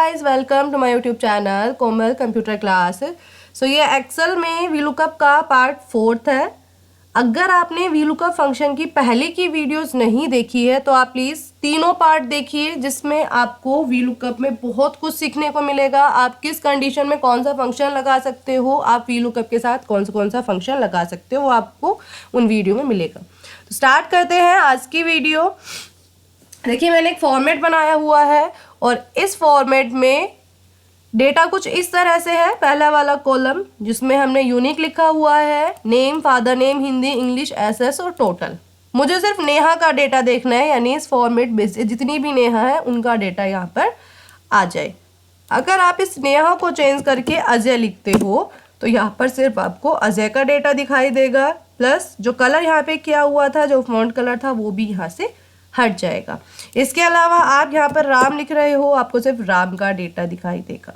Guys, welcome to my YouTube channel Komal computer class. ये Excel में VLOOKUP का part 4 है। अगर आपने वीलुकअप फंक्शन की पहले की वीडियोस नहीं देखी है तो आप प्लीज़ तीनों पार्ट देखिए, जिसमें आपको वीलुकअप में बहुत कुछ सीखने को मिलेगा। आप किस कंडीशन में कौन सा फंक्शन लगा सकते हो, आप वीलुकअप के साथ कौन सा फंक्शन लगा सकते हो, वो आपको उन वीडियो में मिलेगा। तो स्टार्ट करते हैं आज की वीडियो। देखिए, मैंने एक फॉर्मेट बनाया हुआ है और इस फॉर्मेट में डेटा कुछ इस तरह से है। पहला वाला कॉलम जिसमें हमने यूनिक लिखा हुआ है, name, father name, Hindi, English, SS और टोटल। मुझे सिर्फ नेहा का डेटा देखना है, यानी इस फॉर्मेट बेस जितनी भी नेहा है उनका डेटा यहाँ पर आ जाए। अगर आप इस नेहा को चेंज करके अजय लिखते हो तो यहाँ पर सिर्फ आपको अजय का डेटा दिखाई देगा, प्लस जो कलर यहाँ पे किया हुआ था, जो फॉन्ट कलर था, वो भी यहाँ से हट जाएगा। इसके अलावा आप यहाँ पर राम लिख रहे हो, आपको सिर्फ राम का डेटा दिखाई देगा।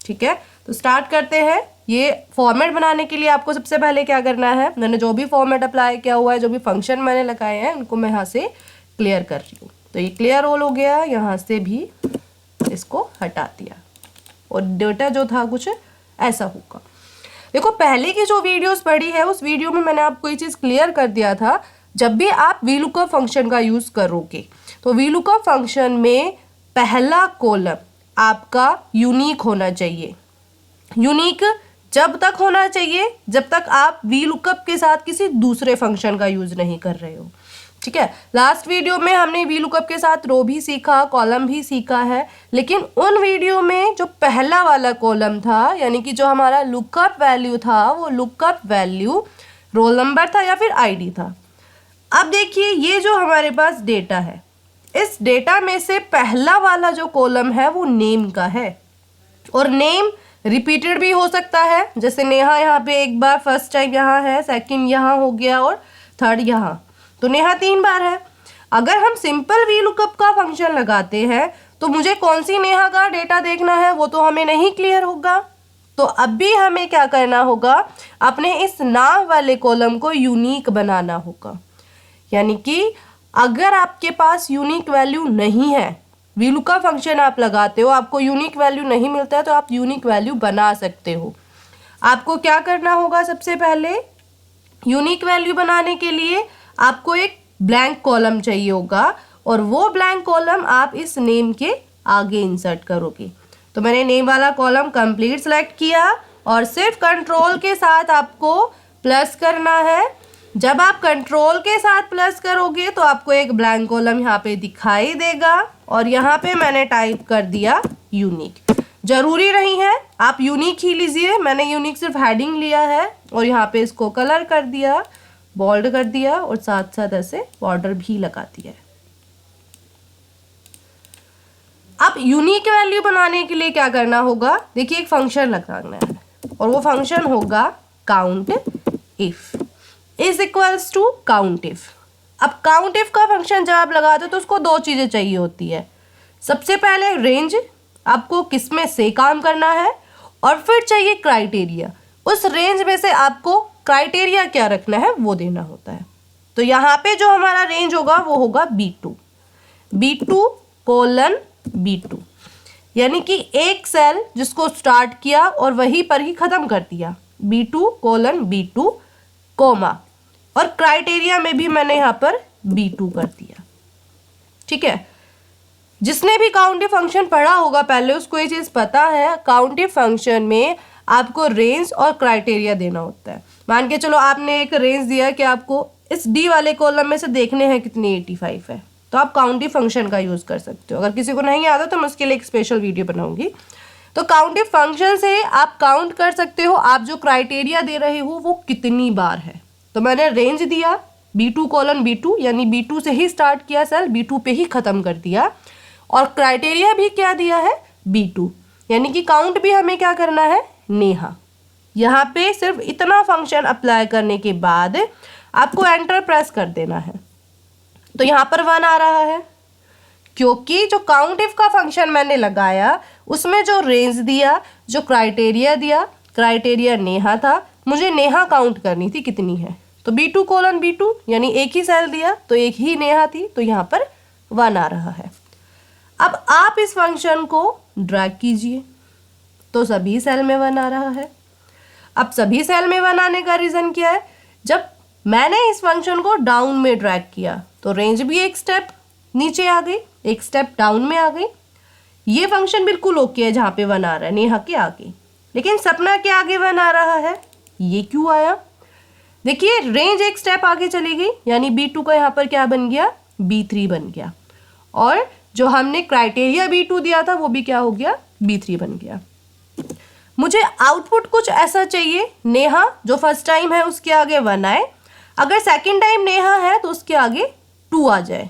ठीक है, तो स्टार्ट करते हैं। ये फॉर्मेट बनाने के लिए आपको सबसे पहले क्या करना है, मैंने जो भी फॉर्मेट अप्लाई किया हुआ है, जो भी फंक्शन मैंने लगाए हैं, उनको मैं यहाँ से क्लियर कर रही हूँ। तो ये क्लियर ऑल हो गया, यहाँ से भी इसको हटा दिया और डेटा जो था कुछ ऐसा होगा। देखो, पहले की जो वीडियोस पढ़ी है उस वीडियो में मैंने आपको ये चीज़ क्लियर कर दिया था। जब भी आप वीलुकअप फंक्शन का यूज़ करोगे तो वीलुकअप फंक्शन में पहला कॉलम आपका यूनिक होना चाहिए। यूनिक जब तक होना चाहिए जब तक आप वीलुकअप के साथ किसी दूसरे फंक्शन का यूज़ नहीं कर रहे हो। ठीक है, लास्ट वीडियो में हमने वीलुकअप के साथ रो भी सीखा, कॉलम भी सीखा है, लेकिन उन वीडियो में जो पहला वाला कॉलम था, यानी कि जो हमारा लुकअप वैल्यू था, वो लुकअप वैल्यू रोल नंबर था या फिर आईडी था। अब देखिए, ये जो हमारे पास डेटा है, इस डेटा में से पहला वाला जो कॉलम है वो नेम का है, और नेम रिपीटेड भी हो सकता है। जैसे नेहा यहाँ पे एक बार फर्स्ट टाइम यहाँ है, सेकंड यहाँ हो गया और थर्ड यहाँ, तो नेहा 3 बार है। अगर हम सिंपल वीलुकअप का फंक्शन लगाते हैं तो मुझे कौन सी नेहा का डेटा देखना है वो तो हमें नहीं क्लियर होगा। तो अब भी हमें क्या करना होगा, अपने इस नाम वाले कॉलम को यूनिक बनाना होगा। यानी कि अगर आपके पास यूनिक वैल्यू नहीं है, वीलुकअप फंक्शन आप लगाते हो, आपको यूनिक वैल्यू नहीं मिलता है, तो आप यूनिक वैल्यू बना सकते हो। आपको क्या करना होगा, सबसे पहले यूनिक वैल्यू बनाने के लिए आपको एक ब्लैंक कॉलम चाहिए होगा, और वो ब्लैंक कॉलम आप इस नेम के आगे इंसर्ट करोगे। तो मैंने नेम वाला कॉलम कंप्लीट सेलेक्ट किया और सिर्फ कंट्रोल के साथ आपको प्लस करना है। जब आप कंट्रोल के साथ प्लस करोगे तो आपको एक ब्लैंक कॉलम यहाँ पे दिखाई देगा, और यहाँ पे मैंने टाइप कर दिया यूनिक। जरूरी नहीं है आप यूनिक ही लीजिए, मैंने यूनिक सिर्फ हेडिंग लिया है और यहाँ पे इसको कलर कर दिया, बोल्ड कर दिया और साथ साथ ऐसे बॉर्डर भी लगा दिया है। अब यूनिक वैल्यू बनाने के लिए क्या करना होगा, देखिए एक फंक्शन लगाना है और वो फंक्शन होगा count if is equals to count if. अब काउंट इफ का फंक्शन जब आप लगाते हो तो उसको 2 चीज़ें चाहिए होती है। सबसे पहले रेंज, आपको किस में से काम करना है, और फिर चाहिए क्राइटेरिया। उस रेंज में से आपको क्राइटेरिया क्या रखना है वो देना होता है। तो यहाँ पे जो हमारा रेंज होगा वो होगा B2 कोलन B2, यानी कि एक सेल जिसको स्टार्ट किया और वहीं पर ही ख़त्म कर दिया, B2 कोलन B2 कोमा, और क्राइटेरिया में भी मैंने यहाँ पर B2 कर दिया। ठीक है, जिसने भी काउंटिव फंक्शन पढ़ा होगा पहले उसको ये चीज़ पता है, काउंटिव फंक्शन में आपको रेंज और क्राइटेरिया देना होता है। मान के चलो आपने एक रेंज दिया कि आपको इस डी वाले कॉलम में से देखने हैं कितनी 85 है, तो आप काउंटिव फंक्शन का यूज़ कर सकते हो। अगर किसी को नहीं आता तो मैं उसके लिए एक स्पेशल वीडियो बनाऊंगी। तो काउंटिव फंक्शन से आप काउंट कर सकते हो आप जो क्राइटेरिया दे रहे हो वो कितनी बार है। तो मैंने रेंज दिया B2 कोलन B2, यानी B2 से ही स्टार्ट किया सेल, B2 पे ही ख़त्म कर दिया, और क्राइटेरिया भी क्या दिया है B2, यानी कि काउंट भी हमें क्या करना है, नेहा। यहाँ पे सिर्फ इतना फंक्शन अप्लाई करने के बाद आपको एंटर प्रेस कर देना है। तो यहाँ पर 1 आ रहा है क्योंकि जो काउंट इफ का फंक्शन मैंने लगाया उसमें जो रेंज दिया, जो क्राइटेरिया दिया, क्राइटेरिया नेहा था, मुझे नेहा काउंट करनी थी कितनी है, तो B2 कोलन B2, यानी एक ही सेल दिया तो एक ही नेहा थी, तो यहाँ पर 1 आ रहा है। अब आप इस फंक्शन को ड्रैग कीजिए तो सभी सेल में 1 आ रहा है। अब सभी सेल में 1 आने का रीज़न क्या है, जब मैंने इस फंक्शन को डाउन में ड्रैग किया तो रेंज भी एक स्टेप नीचे आ गई, एक स्टेप डाउन में आ गई। ये फंक्शन बिल्कुल ओके है जहाँ पे 1 आ रहा है नेहा के आगे, लेकिन सपना के आगे 1 आ रहा है, ये क्यों आया? देखिए रेंज एक स्टेप आगे चली गई, यानी B2 का यहाँ पर क्या बन गया, B3 बन गया, और जो हमने क्राइटेरिया B2 दिया था वो भी क्या हो गया, B3 बन गया। मुझे आउटपुट कुछ ऐसा चाहिए, नेहा जो फर्स्ट टाइम है उसके आगे 1 आए, अगर सेकंड टाइम नेहा है तो उसके आगे 2 आ जाए।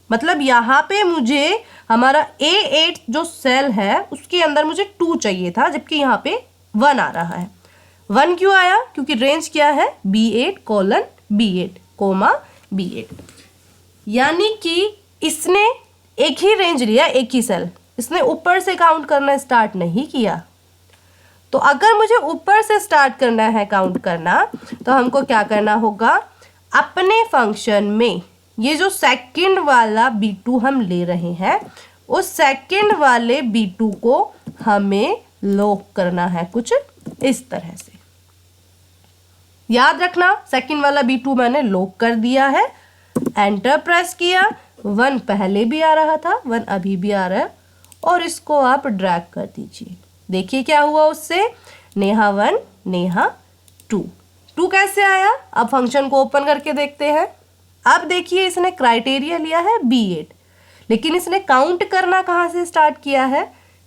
मतलब यहाँ पे मुझे हमारा A8 जो सेल है उसके अंदर मुझे 2 चाहिए था, जबकि यहाँ पे 1 आ रहा है। 1 क्यों आया? क्योंकि रेंज क्या है, B8 colon B8 coma B8, यानी कि इसने एक ही रेंज लिया, एक ही सेल, इसने ऊपर से काउंट करना स्टार्ट नहीं किया। तो अगर मुझे ऊपर से स्टार्ट करना है काउंट करना, तो हमको क्या करना होगा, अपने फंक्शन में ये जो सेकंड वाला B2 हम ले रहे हैं, उस सेकंड वाले B2 को हमें लॉक करना है कुछ इस तरह से। याद रखना सेकंड वाला B2 मैंने लॉक कर दिया है, एंटर प्रेस किया, 1 पहले भी आ रहा था, 1 अभी भी आ रहा है, और इसको आप ड्रैग कर दीजिए। देखिए क्या हुआ उससे, नेहा 1 नेहा 2 कैसे आया? अब फंक्शन को ओपन करके देखते हैं। अब देखिए इसने क्राइटेरिया लिया है B8, लेकिन इसने काउंट करना कहाँ से स्टार्ट किया है,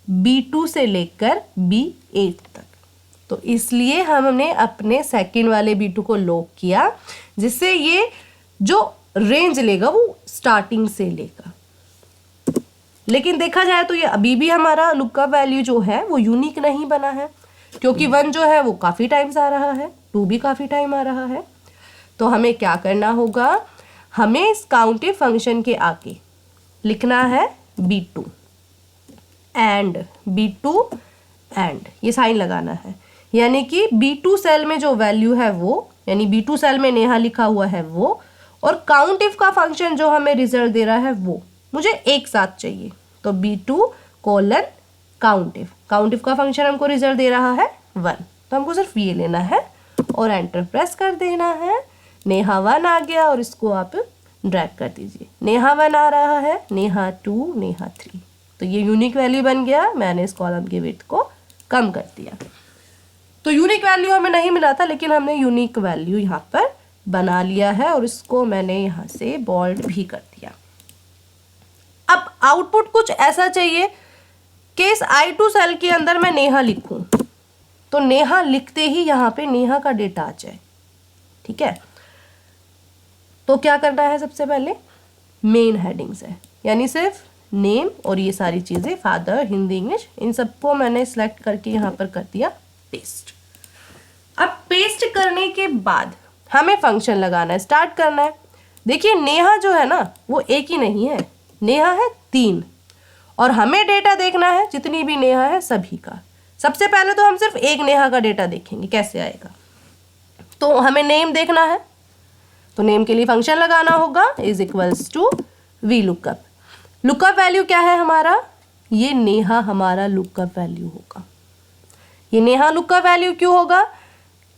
B2 से लेकर B8 तक। तो इसलिए हमने अपने सेकंड वाले B2 को लॉक किया, जिससे ये जो रेंज लेगा वो स्टार्टिंग से लेगा। लेकिन देखा जाए तो ये अभी भी हमारा लुकअप वैल्यू जो है वो यूनिक नहीं बना है, क्योंकि 1 जो है वो काफ़ी टाइम्स आ रहा है, 2 भी काफ़ी टाइम आ रहा है। तो हमें क्या करना होगा, हमें इस काउंटिव फंक्शन के आगे लिखना है B2 एंड B2 एंड, ये साइन लगाना है, यानी कि B2 सेल में जो वैल्यू है वो, यानी B2 सेल में नेहा लिखा हुआ है वो, और काउंटिव का फंक्शन जो हमें रिजल्ट दे रहा है वो मुझे एक साथ चाहिए। तो B2 कोलन काउंटिव का फंक्शन हमको रिजल्ट दे रहा है 1, तो हमको सिर्फ ये लेना है और एंटर प्रेस कर देना है। नेहा 1 आ गया और इसको आप ड्रैग कर दीजिए, नेहा 1 आ रहा है, नेहा 2 नेहा 3, तो ये यूनिक वैल्यू बन गया। मैंने इस कॉलम के वेट को कम कर दिया। तो यूनिक वैल्यू हमें नहीं मिला था, लेकिन हमने यूनिक वैल्यू यहाँ पर बना लिया है, और इसको मैंने यहाँ से बोल्ड भी कर दिया। अब आउटपुट कुछ ऐसा चाहिए कि इस I2 सेल के अंदर मैं नेहा लिखूं, तो नेहा लिखते ही यहाँ पे नेहा का डेटा आ जाए। ठीक है, तो क्या करना है, सबसे पहले मेन हेडिंग से, यानी सिर्फ नेम और ये सारी चीज़ें, फादर, हिंदी, इंग्लिश, इन सबको मैंने सेलेक्ट करके यहाँ पर कर दिया पेस्ट। अब पेस्ट करने के बाद हमें फंक्शन लगाना है, स्टार्ट करना है। देखिए नेहा जो है ना वो एक ही नहीं है, नेहा है 3, और हमें डेटा देखना है जितनी भी नेहा है सभी का। सबसे पहले तो हम सिर्फ एक नेहा का डेटा देखेंगे कैसे आएगा। तो हमें नेम देखना है, तो नेम के लिए फंक्शन लगाना होगा, is equals to VLOOKUP। Lookup value क्या है हमारा, ये नेहा हमारा लुकअप वैल्यू होगा। ये नेहा लुकअप वैल्यू क्यों होगा,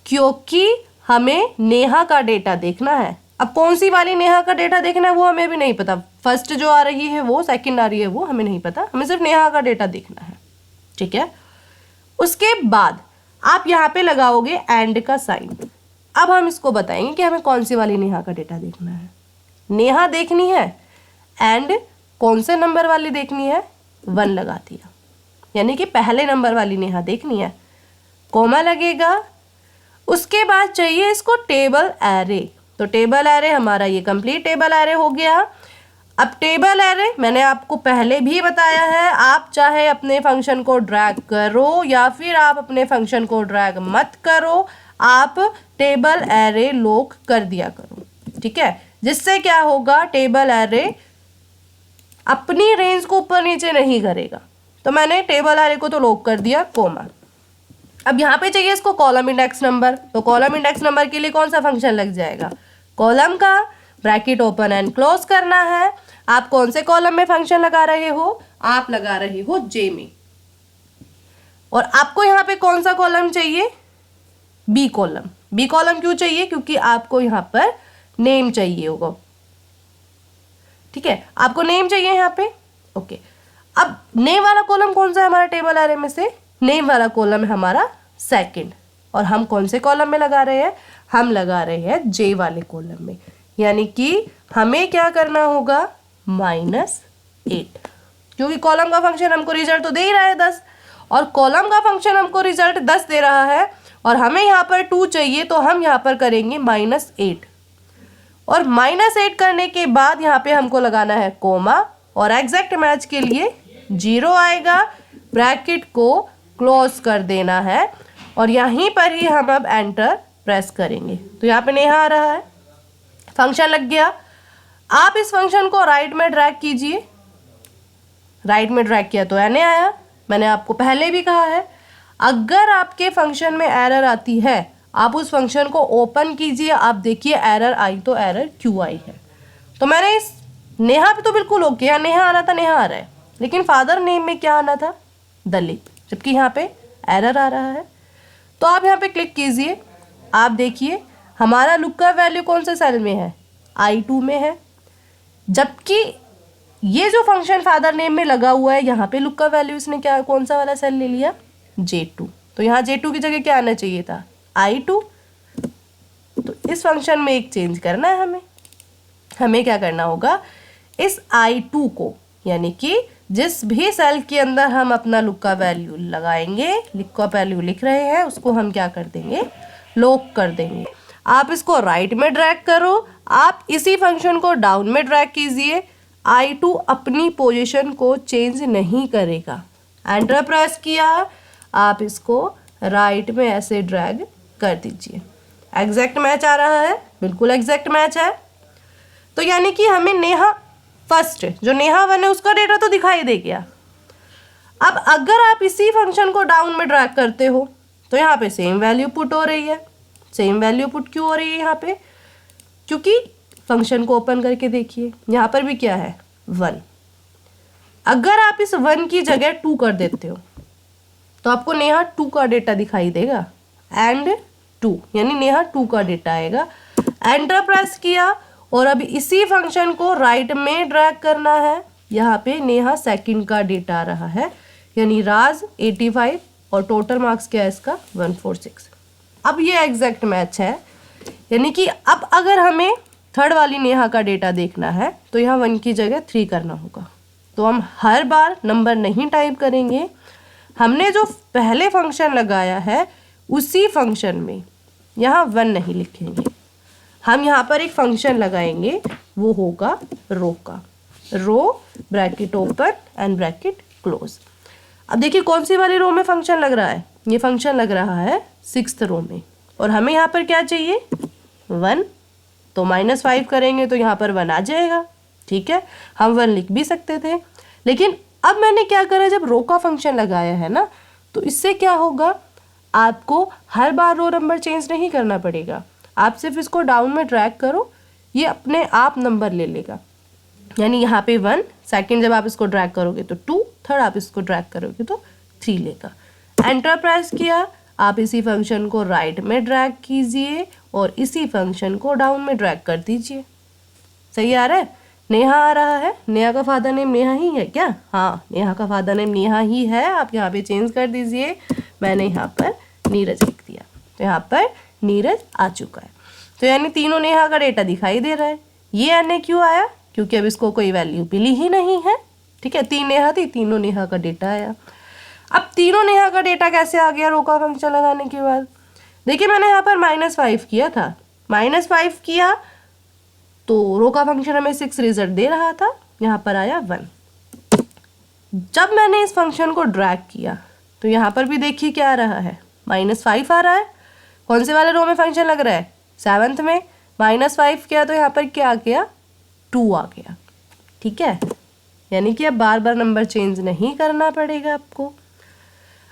क्योंकि हमें नेहा का डेटा देखना है। अब कौन सी वाली नेहा का डेटा देखना है वो हमें भी नहीं पता, फर्स्ट जो आ रही है वो, सेकंड आ रही है वो, हमें नहीं पता, हमें सिर्फ नेहा का डेटा देखना है। ठीक है, उसके बाद आप यहाँ पे लगाओगे एंड का साइन। अब हम इसको बताएंगे कि हमें कौन सी वाली नेहा का डेटा देखना है। नेहा देखनी है एंड कौन से नंबर वाली देखनी है, 1 लगा दिया, यानी कि पहले नंबर वाली नेहा देखनी है, कोमा लगेगा। उसके बाद चाहिए इसको टेबल एरे, तो टेबल एरे हमारा ये कंप्लीट टेबल एरे हो गया। अब टेबल एरे मैंने आपको पहले भी बताया है, आप चाहे अपने फंक्शन को ड्रैग करो या फिर आप अपने फंक्शन को ड्रैग मत करो, आप टेबल एरे लॉक कर दिया करो। ठीक है, जिससे क्या होगा, टेबल एरे अपनी रेंज को ऊपर नीचे नहीं करेगा। तो मैंने टेबल एरे को तो लॉक कर दिया, कोमा। अब यहाँ पे चाहिए इसको कॉलम इंडेक्स नंबर, तो कॉलम इंडेक्स नंबर के लिए कौन सा फंक्शन लग जाएगा, कॉलम का ब्रैकेट ओपन एंड क्लोज करना है। आप कौन से कॉलम में फंक्शन लगा रहे हो? आप लगा रहे हो जे में। और आपको यहाँ पे कौन सा कॉलम चाहिए? B column. बी कॉलम क्यों चाहिए? क्योंकि आपको यहाँ पर नेम चाहिए होगा। ठीक है, आपको नेम चाहिए यहाँ पे। ओके, अब नेम वाला कॉलम कौन सा है हमारा टेबल एरे में से? नेम वाला कॉलम है हमारा सेकंड। और हम कौन से कॉलम में लगा रहे हैं? हम लगा रहे हैं जे वाले कॉलम में। यानी कि हमें क्या करना होगा? -8, क्योंकि कॉलम का फंक्शन हमको रिजल्ट तो दे ही रहा है 10, और कॉलम का फंक्शन हमको रिजल्ट 10 दे रहा है, और हमें यहाँ पर 2 चाहिए, तो हम यहाँ पर करेंगे -8। और -8 करने के बाद यहाँ पे हमको लगाना है कोमा, और एग्जैक्ट मैच के लिए 0 आएगा, ब्रैकेट को क्लोज कर देना है, और यहीं पर ही हम अब एंटर प्रेस करेंगे। तो यहाँ पे नेहा आ रहा है, फंक्शन लग गया। आप इस फंक्शन को राइट में ड्रैग कीजिए। राइट में ड्रैग किया तो एन आया। मैंने आपको पहले भी कहा है, अगर आपके फंक्शन में एरर आती है, आप उस फंक्शन को ओपन कीजिए, आप देखिए एरर आई तो एरर क्यों आई है। तो मैंने इस नेहा पे तो बिल्कुल ओके, यहाँ नेहा आना था, नेहा आ रहा है, लेकिन फादर नेम में क्या आना था? दलीप, जबकि यहाँ पे एरर आ रहा है। तो आप यहाँ पे क्लिक कीजिए, आप देखिए हमारा लुकअप वैल्यू कौन से सेल में है? I2 में है, जबकि ये जो फंक्शन फादर नेम में लगा हुआ है, यहाँ पे लुकअप वैल्यू इसने क्या, कौन सा वाला सेल ले लिया? J2। तो यहाँ J2 की जगह क्या आना चाहिए था? I2। तो इस फंक्शन में एक चेंज करना है हमें। हमें क्या करना होगा? इस I2 को, यानी कि जिस भी सेल के अंदर हम अपना लुकअप वैल्यू लगाएंगे, लुकअप वैल्यू लिख रहे हैं, उसको हम क्या कर देंगे? लॉक कर देंगे। आप इसको राइट में ड्रैग करो, आप इसी फंक्शन को डाउन में ड्रैग कीजिए, I2 अपनी पोजीशन को चेंज नहीं करेगा। एंटर प्रेस किया, आप इसको राइट में ऐसे ड्रैग कर दीजिए। एग्जैक्ट मैच आ रहा है, बिल्कुल एग्जैक्ट मैच है। तो यानी कि हमें नेहा फर्स्ट, जो नेहा 1 है, उसका डेटा तो दिखाई दे गया। अब अगर आप इसी फंक्शन को डाउन में ड्रैग करते हो, तो यहाँ पे सेम वैल्यू पुट हो रही है। सेम वैल्यू पुट क्यों हो रही है यहाँ पे? क्योंकि फंक्शन को ओपन करके देखिए, यहाँ पर भी क्या है? 1। अगर आप इस 1 की जगह 2 कर देते हो, तो आपको नेहा 2 का डेटा दिखाई देगा, एंड 2, यानी नेहा 2 का डेटा आएगा। एंटर प्रेस किया, और अब इसी फंक्शन को राइट में ड्रैग करना है। यहाँ पे नेहा सेकंड का डेटा आ रहा है, यानी राज 85, और टोटल मार्क्स क्या है इसका? 146। अब ये एग्जैक्ट मैच है, यानी कि अब अगर हमें थर्ड वाली नेहा का डेटा देखना है, तो यहाँ 1 की जगह 3 करना होगा। तो हम हर बार नंबर नहीं टाइप करेंगे, हमने जो पहले फंक्शन लगाया है उसी फंक्शन में यहाँ 1 नहीं लिखेंगे, हम यहाँ पर एक फंक्शन लगाएंगे, वो होगा रो का। Row bracket open and bracket close. अब देखिए कौन सी वाली रो में फंक्शन लग रहा है? ये फंक्शन लग रहा है 6th रो में, और हमें यहाँ पर क्या चाहिए? 1। तो -5 करेंगे तो यहाँ पर 1 आ जाएगा। ठीक है, हम 1 लिख भी सकते थे, लेकिन अब मैंने क्या करा, जब रो का फंक्शन लगाया है ना, तो इससे क्या होगा? आपको हर बार रो नंबर चेंज नहीं करना पड़ेगा, आप सिर्फ इसको डाउन में ड्रैग करो, ये अपने आप नंबर ले लेगा। यानी यहाँ पे 1, सेकंड जब आप इसको ड्रैग करोगे तो 2, थर्ड आप इसको ड्रैग करोगे तो 3 लेगा। एंटर प्रेस किया, आप इसी फंक्शन को राइट में ड्रैग कीजिए, और इसी फंक्शन को डाउन में ड्रैग कर दीजिए। सही आ रहा है? नेहा आ रहा है। नेहा का फादर नेम नेहा ही है क्या? हाँ, नेहा का फादर नेम नेहा ही है। आप यहाँ पे चेंज कर दीजिए, मैंने यहाँ पर नीरज लिख दिया, तो यहाँ पर नीरज आ चुका है। तो यानी तीनों नेहा का डेटा दिखाई दे रहा है। ये एन क्यों आया? क्योंकि अब इसको कोई वैल्यू मिली ही नहीं है। ठीक है, 3 नेहा थी, तीनों नेहा का डेटा आया। अब तीनों नेहा का डेटा कैसे आ गया रो का फंक्शन लगाने के बाद? देखिए मैंने यहाँ पर -5 किया था, -5 किया तो रो का फंक्शन हमें 6 रिजल्ट दे रहा था, यहाँ पर आया 1। जब मैंने इस फंक्शन को ड्रैग किया तो यहाँ पर भी देखिए क्या आ रहा है? -5 आ रहा है। कौन से वाले रो में फंक्शन लग रहा है? 7th में। -5 किया तो यहाँ पर क्या आ गया? 2 आ गया। ठीक है, यानी कि अब बार बार नंबर चेंज नहीं करना पड़ेगा आपको।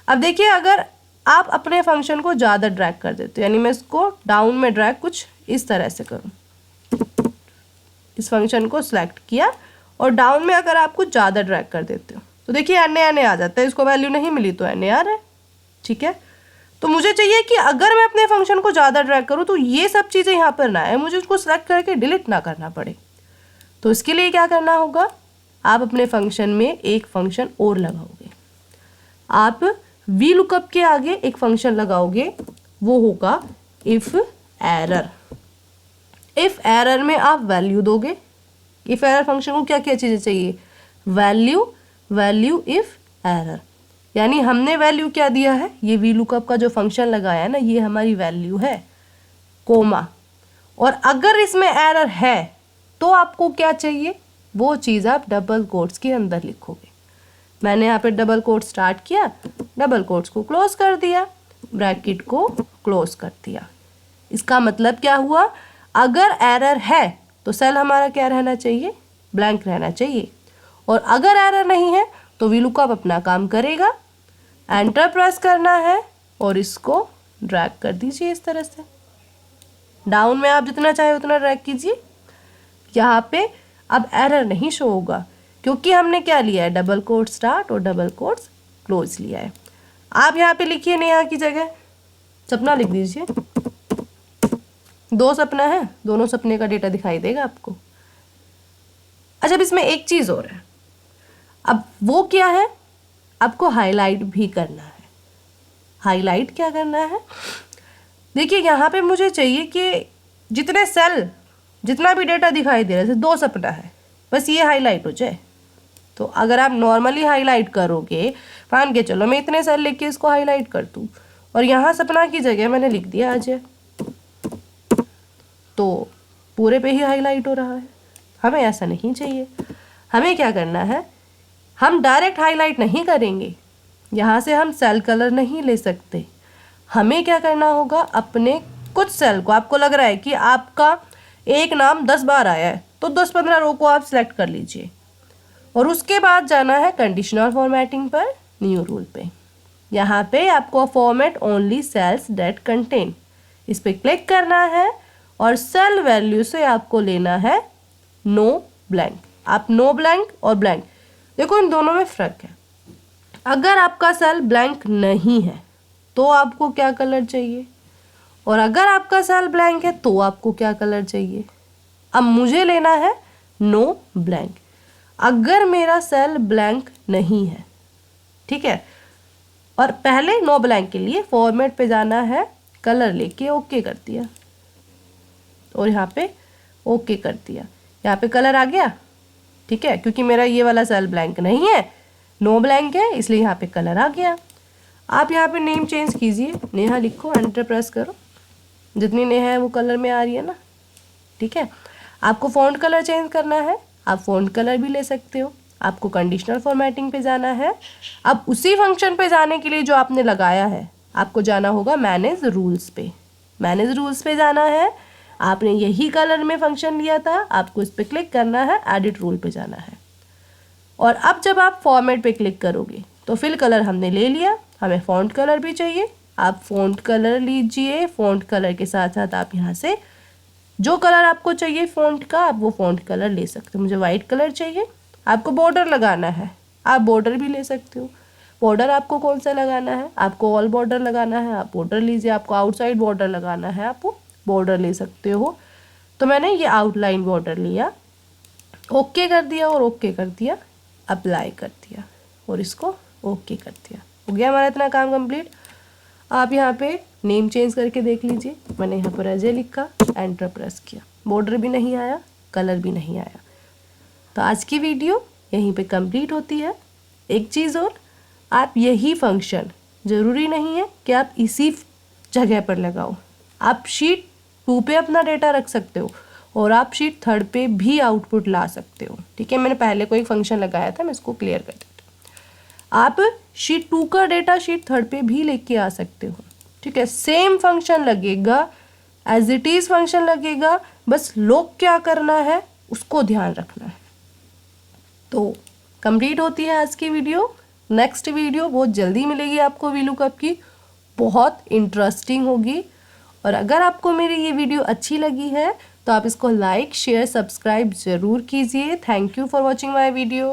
अब देखिए अगर आप अपने फंक्शन को ज़्यादा ड्रैग कर देते हो, यानी मैं इसको डाउन में ड्रैग कुछ इस तरह से करूँ, इस फंक्शन को सिलेक्ट किया और डाउन में अगर आप कुछ ज़्यादा ड्रैग कर देते हो तो देखिए एन आ जाता है, इसको वैल्यू नहीं मिली तो एन आ रहा है। ठीक है, तो मुझे चाहिए कि अगर मैं अपने फंक्शन को ज़्यादा ड्रैग करूँ तो ये सब चीज़ें यहाँ पर ना आए, मुझे उसको सेलेक्ट करके डिलीट ना करना पड़े। तो इसके लिए क्या करना होगा, आप अपने फंक्शन में एक फंक्शन और लगाओगे। आप वी लुकअप के आगे एक फंक्शन लगाओगे, वो होगा इफ एरर। इफ एरर में आप वैल्यू दोगे। इफ एरर फंक्शन को क्या क्या चीज़ें चाहिए, वैल्यू, वैल्यू इफ एरर, यानी हमने वैल्यू क्या दिया है, ये वी लुकअप का जो फंक्शन लगाया है ना, ये हमारी वैल्यू है, कोमा। और अगर इसमें एरर है तो आपको क्या चाहिए, वो चीज़ आप डबल कोट्स के अंदर लिखोगे। मैंने यहाँ पे डबल कोट स्टार्ट किया, डबल कोट्स को क्लोज कर दिया, ब्रैकेट को क्लोज कर दिया। इसका मतलब क्या हुआ, अगर एरर है तो सेल हमारा क्या रहना चाहिए, ब्लैंक रहना चाहिए। और अगर एरर नहीं है तो वी लुकअप अपना काम करेगा। एंटर प्रेस करना है और इसको ड्रैग कर दीजिए इस तरह से। डाउन में आप जितना चाहे उतना ड्रैग कीजिए। यहाँ पे अब एरर नहीं शो होगा क्योंकि हमने क्या लिया है, डबल कोट स्टार्ट और डबल कोट्स क्लोज लिया है। आप यहाँ पे लिखिए नेहा की जगह सपना लिख दीजिए। 2 सपना है, दोनों सपने का डेटा दिखाई देगा आपको। अच्छा, अब इसमें एक चीज़ और है, अब वो क्या है, आपको हाईलाइट भी करना है। हाईलाइट क्या करना है, देखिए यहाँ पे मुझे चाहिए कि जितने सेल, जितना भी डेटा दिखाई दे रहा है, जैसे 2 सपना है, बस ये हाईलाइट हो जाए। तो अगर आप नॉर्मली हाईलाइट करोगे, मान के चलो मैं इतने सेल लेके इसको हाईलाइट कर दूँ और यहाँ सपना की जगह मैंने लिख दिया अजय, तो पूरे पे ही हाईलाइट हो रहा है। हमें ऐसा नहीं चाहिए। हमें क्या करना है, हम डायरेक्ट हाईलाइट नहीं करेंगे, यहाँ से हम सेल कलर नहीं ले सकते। हमें क्या करना होगा, अपने कुछ सेल को, आपको लग रहा है कि आपका एक नाम 10 बार आया है तो 10-15 रो को आप सिलेक्ट कर लीजिए और उसके बाद जाना है कंडीशनल फॉर्मेटिंग पर, न्यू रूल पे। यहाँ पे आपको format only cells that contain, इस पर क्लिक करना है और सेल वैल्यू से आपको लेना है नो ब्लैंक। आप नो ब्लैंक और ब्लैंक, देखो इन दोनों में फ़र्क है। अगर आपका सेल ब्लैंक नहीं है तो आपको क्या कलर चाहिए, और अगर आपका सेल ब्लैंक है तो आपको क्या कलर चाहिए। अब मुझे लेना है नो ब्लैंक। अगर मेरा सेल ब्लैंक नहीं है, ठीक है, और पहले नो ब्लैंक के लिए फॉर्मेट पे जाना है, कलर लेके ओके कर दिया और यहाँ पे ओके कर दिया, यहाँ पे कलर आ गया। ठीक है, क्योंकि मेरा ये वाला सेल ब्लैंक नहीं है, नो ब्लैंक है, इसलिए यहाँ पे कलर आ गया। आप यहाँ पे नेम चेंज कीजिए, नेहा लिखो, एंटर प्रेस करो, जितनी नेहा है वो कलर में आ रही है ना। ठीक है, आपको फ़ॉन्ट कलर चेंज करना है, आप फ़ॉन्ट कलर भी ले सकते हो। आपको कंडीशनल फॉर्मेटिंग पे जाना है। अब उसी फंक्शन पे जाने के लिए जो आपने लगाया है, आपको जाना होगा मैनेज रूल्स पे। मैनेज रूल्स पे जाना है, आपने यही कलर में फंक्शन लिया था, आपको इस पर क्लिक करना है, एडिट रूल पे जाना है। और अब जब आप फॉर्मेट पे क्लिक करोगे तो फिल कलर हमने ले लिया, हमें फ़ॉन्ट कलर भी चाहिए, आप फ़ॉन्ट कलर लीजिए। फ़ॉन्ट कलर के साथ साथ आप यहाँ से जो कलर आपको चाहिए फ़ॉन्ट का, आप वो फ़ॉन्ट कलर ले सकते हो। मुझे वाइट कलर चाहिए। आपको बॉर्डर लगाना है, आप बॉर्डर भी ले सकते हो। बॉर्डर आपको कौन सा लगाना है, आपको ऑल बॉर्डर लगाना है, आप बॉर्डर लीजिए। आपको आउटसाइड बॉर्डर लगाना है, आप बॉर्डर ले सकते हो। तो मैंने ये आउटलाइन बॉर्डर लिया, ओके कर दिया और ओके कर दिया, अप्लाई कर दिया और इसको ओके कर दिया। हो गया हमारा इतना काम कंप्लीट। आप यहाँ पे नेम चेंज करके देख लीजिए, मैंने यहाँ पर अजय लिखा, एंटर प्रेस किया, बॉर्डर भी नहीं आया, कलर भी नहीं आया। तो आज की वीडियो यहीं पे कंप्लीट होती है। एक चीज़ और, आप यही फंक्शन ज़रूरी नहीं है कि आप इसी जगह पर लगाओ, आप शीट 2 पे अपना डेटा रख सकते हो और आप शीट 3 पे भी आउटपुट ला सकते हो। ठीक है, मैंने पहले कोई फंक्शन लगाया था, मैं इसको क्लियर कर देती हूँ। आप शीट 2 का डेटा शीट 3 पे भी लेके आ सकते हो। ठीक है, सेम फंक्शन लगेगा, एज इट इज़ फंक्शन लगेगा, बस लोग क्या करना है उसको ध्यान रखना है। तो कंप्लीट होती है आज की वीडियो। नेक्स्ट वीडियो बहुत जल्दी मिलेगी आपको वी लुकअप की, बहुत इंटरेस्टिंग होगी। और अगर आपको मेरी ये वीडियो अच्छी लगी है तो तो आप इसको लाइक शेयर सब्सक्राइब ज़रूर कीजिए। Thank you for watching my video.